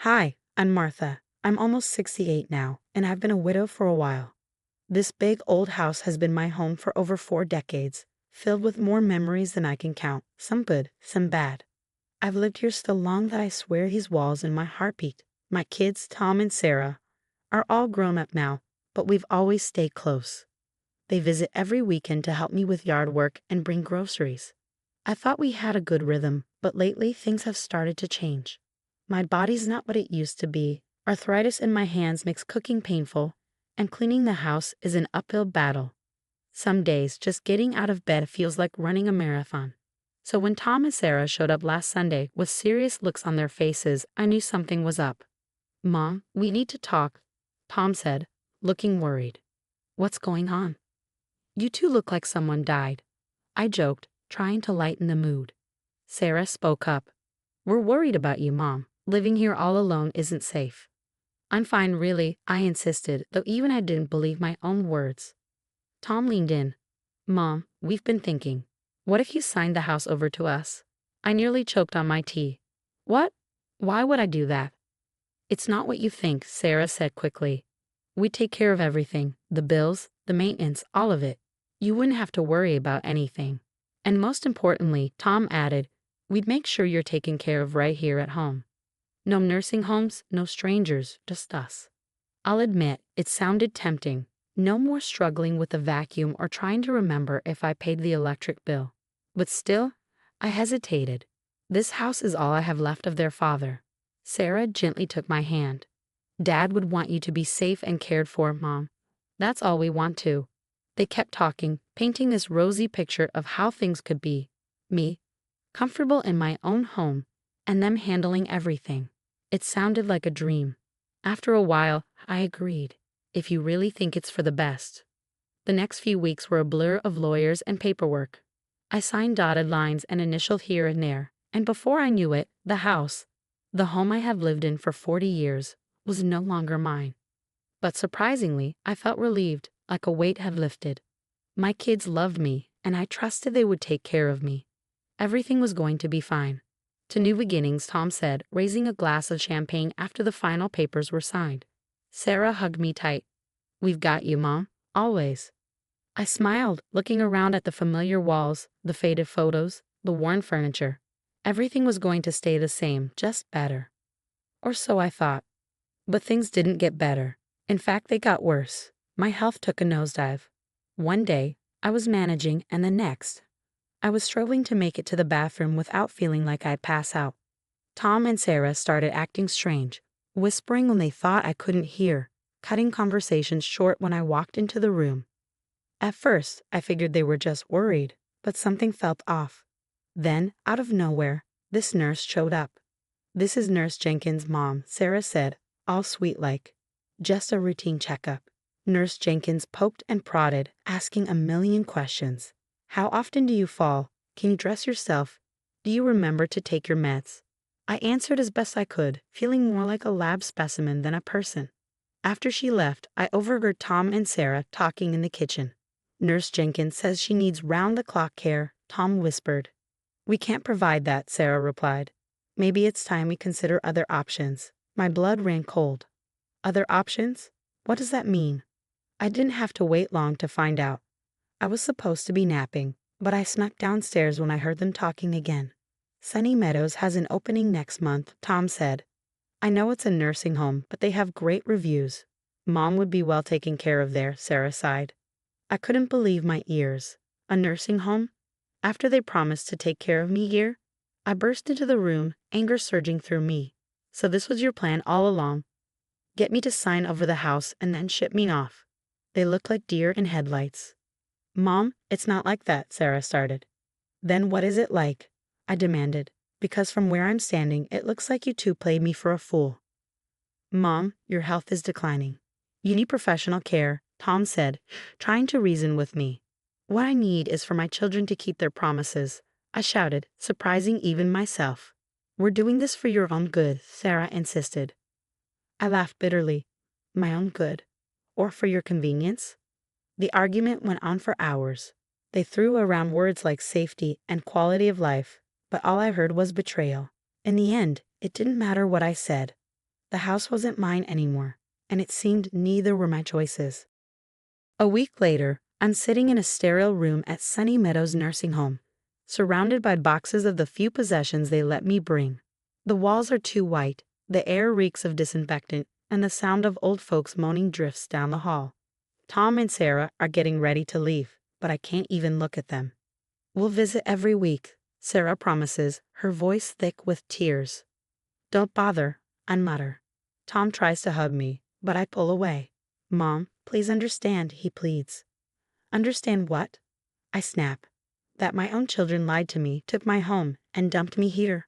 Hi, I'm Martha. I'm almost 68 now, and I've been a widow for a while. This big old house has been my home for over 4 decades, filled with more memories than I can count, some good, some bad. I've lived here so long that I swear these walls in my heartbeat. My kids, Tom and Sarah, are all grown up now, but we've always stayed close. They visit every weekend to help me with yard work and bring groceries. I thought we had a good rhythm, but lately things have started to change. My body's not what it used to be. Arthritis in my hands makes cooking painful, and cleaning the house is an uphill battle. Some days, just getting out of bed feels like running a marathon. So when Tom and Sarah showed up last Sunday with serious looks on their faces, I knew something was up. "Mom, we need to talk," Tom said, looking worried. "What's going on?" "You two look like someone died," I joked, trying to lighten the mood. Sarah spoke up. "We're worried about you, Mom. Living here all alone isn't safe." "I'm fine, really," I insisted, though even I didn't believe my own words. Tom leaned in. "Mom, we've been thinking. What if you signed the house over to us?" I nearly choked on my tea. "What? Why would I do that?" "It's not what you think," Sarah said quickly. "We take care of everything, the bills, the maintenance, all of it. You wouldn't have to worry about anything. And most importantly," Tom added, "we'd make sure you're taken care of right here at home. No nursing homes, no strangers, just us." I'll admit, it sounded tempting. No more struggling with the vacuum or trying to remember if I paid the electric bill. But still, I hesitated. This house is all I have left of their father. Sarah gently took my hand. "Dad would want you to be safe and cared for, Mom. That's all we want too." They kept talking, painting this rosy picture of how things could be. Me, comfortable in my own home, and them handling everything. It sounded like a dream. After a while, I agreed. "If you really think it's for the best." The next few weeks were a blur of lawyers and paperwork. I signed dotted lines and initialed here and there, and before I knew it, the house, the home I have lived in for 40 years, was no longer mine. But surprisingly, I felt relieved, like a weight had lifted. My kids loved me, and I trusted they would take care of me. Everything was going to be fine. "To new beginnings," Tom said, raising a glass of champagne after the final papers were signed. Sarah hugged me tight. "We've got you, Mom, always." I smiled, looking around at the familiar walls, the faded photos, the worn furniture. Everything was going to stay the same, just better. Or so I thought. But things didn't get better. In fact, they got worse. My health took a nosedive. One day, I was managing, and the next, I was struggling to make it to the bathroom without feeling like I'd pass out. Tom and Sarah started acting strange, whispering when they thought I couldn't hear, cutting conversations short when I walked into the room. At first, I figured they were just worried, but something felt off. Then, out of nowhere, this nurse showed up. "This is Nurse Jenkins' mom," Sarah said, all sweet-like. "Just a routine checkup." Nurse Jenkins poked and prodded, asking a million questions. "How often do you fall? Can you dress yourself? Do you remember to take your meds?" I answered as best I could, feeling more like a lab specimen than a person. After she left, I overheard Tom and Sarah talking in the kitchen. "Nurse Jenkins says she needs round-the-clock care," Tom whispered. "We can't provide that," Sarah replied. "Maybe it's time we consider other options." My blood ran cold. Other options? What does that mean? I didn't have to wait long to find out. I was supposed to be napping, but I snuck downstairs when I heard them talking again. "Sunny Meadows has an opening next month," Tom said. "I know it's a nursing home, but they have great reviews." "Mom would be well taken care of there," Sarah sighed. I couldn't believe my ears. A nursing home? After they promised to take care of me here? I burst into the room, anger surging through me. "So this was your plan all along? Get me to sign over the house and then ship me off." They looked like deer in headlights. "Mom, it's not like that," Sarah started. "Then what is it like?" I demanded, because from where I'm standing, it looks like you two played me for a fool. "Mom, your health is declining. You need professional care," Tom said, trying to reason with me. "What I need is for my children to keep their promises," I shouted, surprising even myself. "We're doing this for your own good," Sarah insisted. I laughed bitterly. My own good? Or for your convenience? The argument went on for hours. They threw around words like safety and quality of life, but all I heard was betrayal. In the end, it didn't matter what I said. The house wasn't mine anymore, and it seemed neither were my choices. A week later, I'm sitting in a sterile room at Sunny Meadows Nursing Home, surrounded by boxes of the few possessions they let me bring. The walls are too white, the air reeks of disinfectant, and the sound of old folks moaning drifts down the hall. Tom and Sarah are getting ready to leave, but I can't even look at them. "We'll visit every week," Sarah promises, her voice thick with tears. "Don't bother," I mutter. Tom tries to hug me, but I pull away. "Mom, please understand," he pleads. "Understand what?" I snap. "That my own children lied to me, took my home, and dumped me here."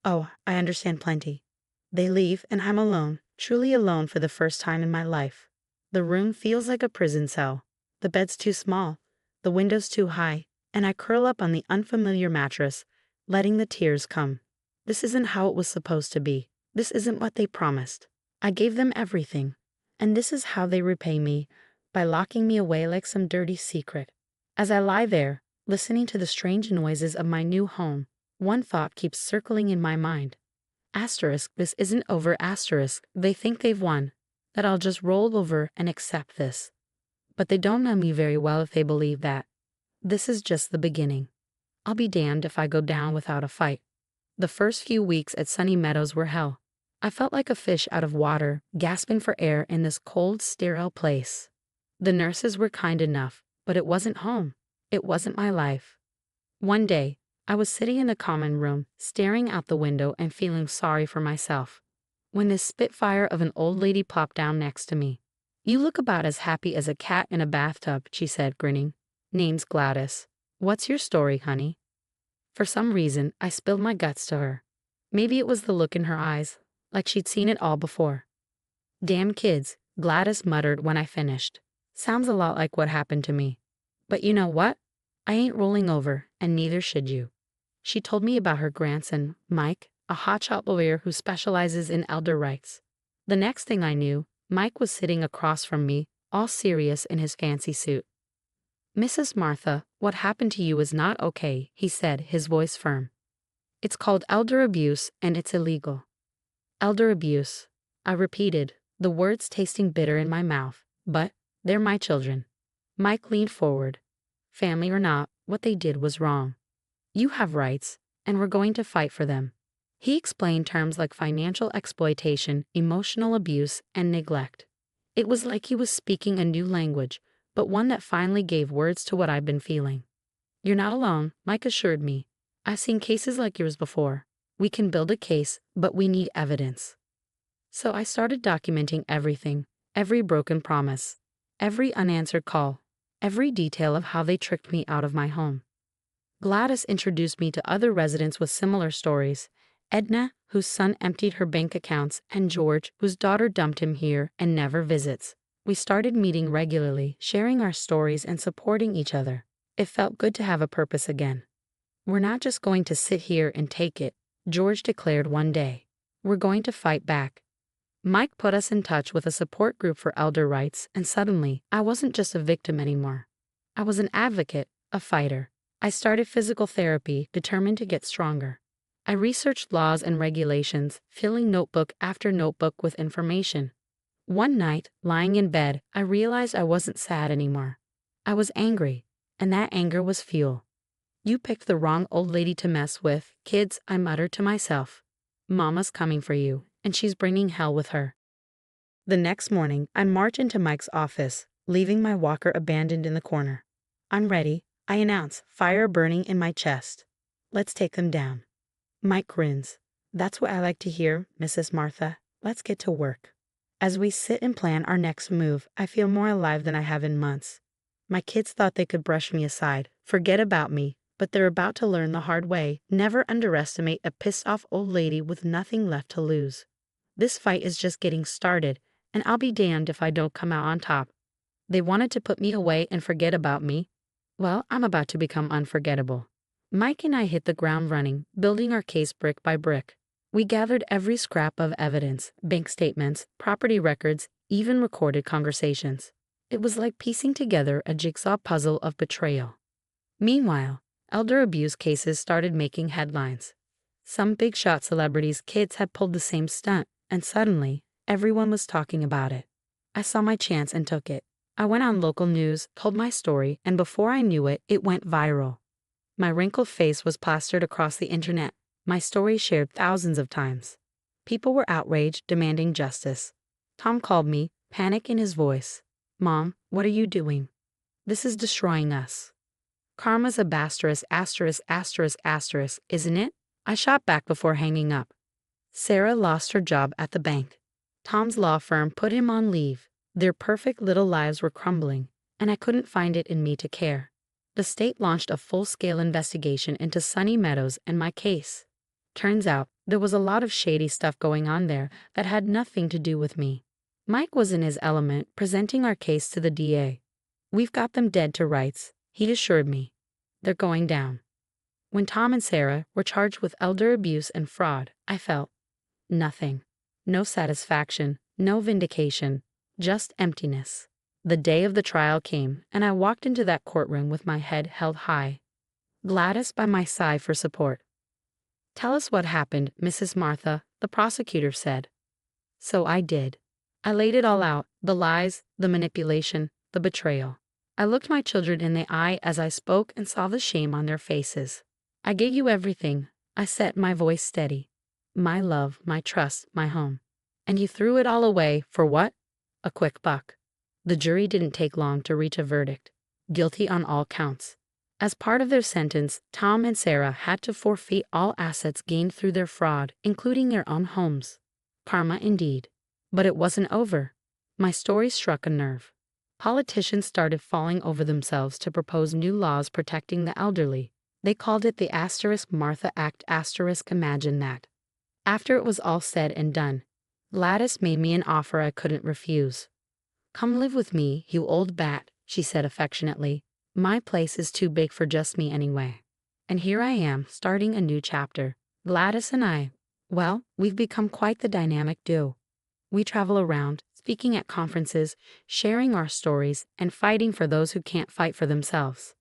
"Oh, I understand plenty." They leave, and I'm alone, truly alone for the first time in my life. The room feels like a prison cell. The bed's too small, the window's too high, and I curl up on the unfamiliar mattress, letting the tears come. This isn't how it was supposed to be. This isn't what they promised. I gave them everything, and this is how they repay me, by locking me away like some dirty secret. As I lie there, listening to the strange noises of my new home, one thought keeps circling in my mind. Asterisk, this isn't over, asterisk, they think they've won, that I'll just roll over and accept this. But they don't know me very well if they believe that. This is just the beginning. I'll be damned if I go down without a fight. The first few weeks at Sunny Meadows were hell. I felt like a fish out of water, gasping for air in this cold, sterile place. The nurses were kind enough, but it wasn't home. It wasn't my life. One day, I was sitting in the common room, staring out the window and feeling sorry for myself, when this spitfire of an old lady plopped down next to me. "You look about as happy as a cat in a bathtub," she said, grinning. "Name's Gladys. What's your story, honey?" For some reason, I spilled my guts to her. Maybe it was the look in her eyes, like she'd seen it all before. "Damn kids," Gladys muttered when I finished. Sounds a lot like what happened to me. But you know what? I ain't rolling over, and neither should you. She told me about her grandson, Mike, a hotshot lawyer who specializes in elder rights. The next thing I knew, Mike was sitting across from me, all serious in his fancy suit. "Mrs. Martha, what happened to you is not okay," he said, his voice firm. "It's called elder abuse, and it's illegal." "Elder abuse," I repeated, the words tasting bitter in my mouth, but they're my children. Mike leaned forward. "Family or not, what they did was wrong. You have rights, and we're going to fight for them." He explained terms like financial exploitation, emotional abuse, and neglect. It was like he was speaking a new language, but one that finally gave words to what I've been feeling. "You're not alone," Mike assured me. "I've seen cases like yours before. We can build a case, but we need evidence." So I started documenting everything, every broken promise, every unanswered call, every detail of how they tricked me out of my home. Gladys introduced me to other residents with similar stories. Edna, whose son emptied her bank accounts, and George, whose daughter dumped him here and never visits. We started meeting regularly, sharing our stories and supporting each other. It felt good to have a purpose again. "We're not just going to sit here and take it," George declared one day. "We're going to fight back." Mike put us in touch with a support group for elder rights, and suddenly, I wasn't just a victim anymore. I was an advocate, a fighter. I started physical therapy, determined to get stronger. I researched laws and regulations, filling notebook after notebook with information. One night, lying in bed, I realized I wasn't sad anymore. I was angry, and that anger was fuel. "You picked the wrong old lady to mess with, kids," I muttered to myself. "Mama's coming for you, and she's bringing hell with her." The next morning, I march into Mike's office, leaving my walker abandoned in the corner. "I'm ready," I announce, fire burning in my chest. "Let's take them down." Mike grins. "That's what I like to hear, Mrs. Martha. Let's get to work." As we sit and plan our next move, I feel more alive than I have in months. My kids thought they could brush me aside, forget about me, but they're about to learn the hard way. Never underestimate a pissed-off old lady with nothing left to lose. This fight is just getting started, and I'll be damned if I don't come out on top. They wanted to put me away and forget about me. Well, I'm about to become unforgettable. Mike and I hit the ground running, building our case brick by brick. We gathered every scrap of evidence, bank statements, property records, even recorded conversations. It was like piecing together a jigsaw puzzle of betrayal. Meanwhile, elder abuse cases started making headlines. Some big-shot celebrities' kids had pulled the same stunt, and suddenly, Everyone was talking about it. I saw my chance and took it. I went on local news, told my story, and before I knew it, it went viral. My wrinkled face was plastered across the internet, my story shared thousands of times. People were outraged, demanding justice. Tom called me, panic in his voice. "Mom, what are you doing? This is destroying us." "Karma's a asterisk, asterisk, asterisk, asterisk, isn't it?" I shot back before hanging up. Sarah lost her job at the bank. Tom's law firm put him on leave. Their perfect little lives were crumbling, and I couldn't find it in me to care. The state launched a full-scale investigation into Sunny Meadows and my case. Turns out, there was a lot of shady stuff going on there that had nothing to do with me. Mike was in his element, presenting our case to the DA. "We've got them dead to rights," he assured me. "They're going down." When Tom and Sarah were charged with elder abuse and fraud, I felt nothing. No satisfaction, no vindication, just emptiness. The day of the trial came, and I walked into that courtroom with my head held high. Gladys by my side for support. "Tell us what happened, Mrs. Martha," the prosecutor said. So I did. I laid it all out, the lies, the manipulation, the betrayal. I looked my children in the eye as I spoke and saw the shame on their faces. "I gave you everything," I set my voice steady. "My love, my trust, my home. And you threw it all away for what? A quick buck." The jury didn't take long to reach a verdict. Guilty on all counts. As part of their sentence, Tom and Sarah had to forfeit all assets gained through their fraud, including their own homes. Karma indeed. But it wasn't over. My story struck a nerve. Politicians started falling over themselves to propose new laws protecting the elderly. They called it the asterisk Martha Act asterisk imagine that. After it was all said and done, Gladys made me an offer I couldn't refuse. "Come live with me, you old bat," she said affectionately. "My place is too big for just me anyway." And here I am, starting a new chapter. Gladys and I, well, we've become quite the dynamic duo. We travel around, speaking at conferences, sharing our stories, and fighting for those who can't fight for themselves.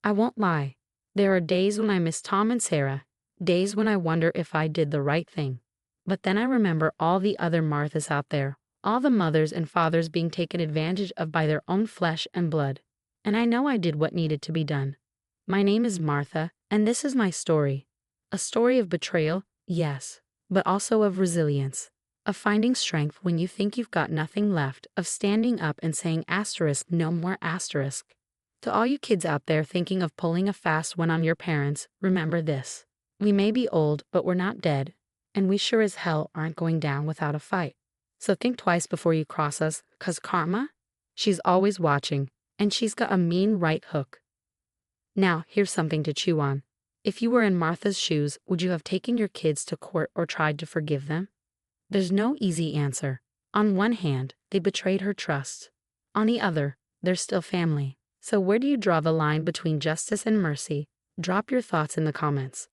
I won't lie. There are days when I miss Tom and Sarah, days when I wonder if I did the right thing. But then I remember all the other Marthas out there, all the mothers and fathers being taken advantage of by their own flesh and blood. And I know I did what needed to be done. My name is Martha, and this is my story. A story of betrayal, yes, but also of resilience. Of finding strength when you think you've got nothing left, of standing up and saying asterisk, no more asterisk. To all you kids out there thinking of pulling a fast one on your parents, remember this. We may be old, but we're not dead, and we sure as hell aren't going down without a fight. So think twice before you cross us, 'cause karma? She's always watching, and she's got a mean right hook. Now, here's something to chew on. If you were in Martha's shoes, would you have taken your kids to court or tried to forgive them? There's no easy answer. On one hand, they betrayed her trust. On the other, they're still family. So where do you draw the line between justice and mercy? Drop your thoughts in the comments.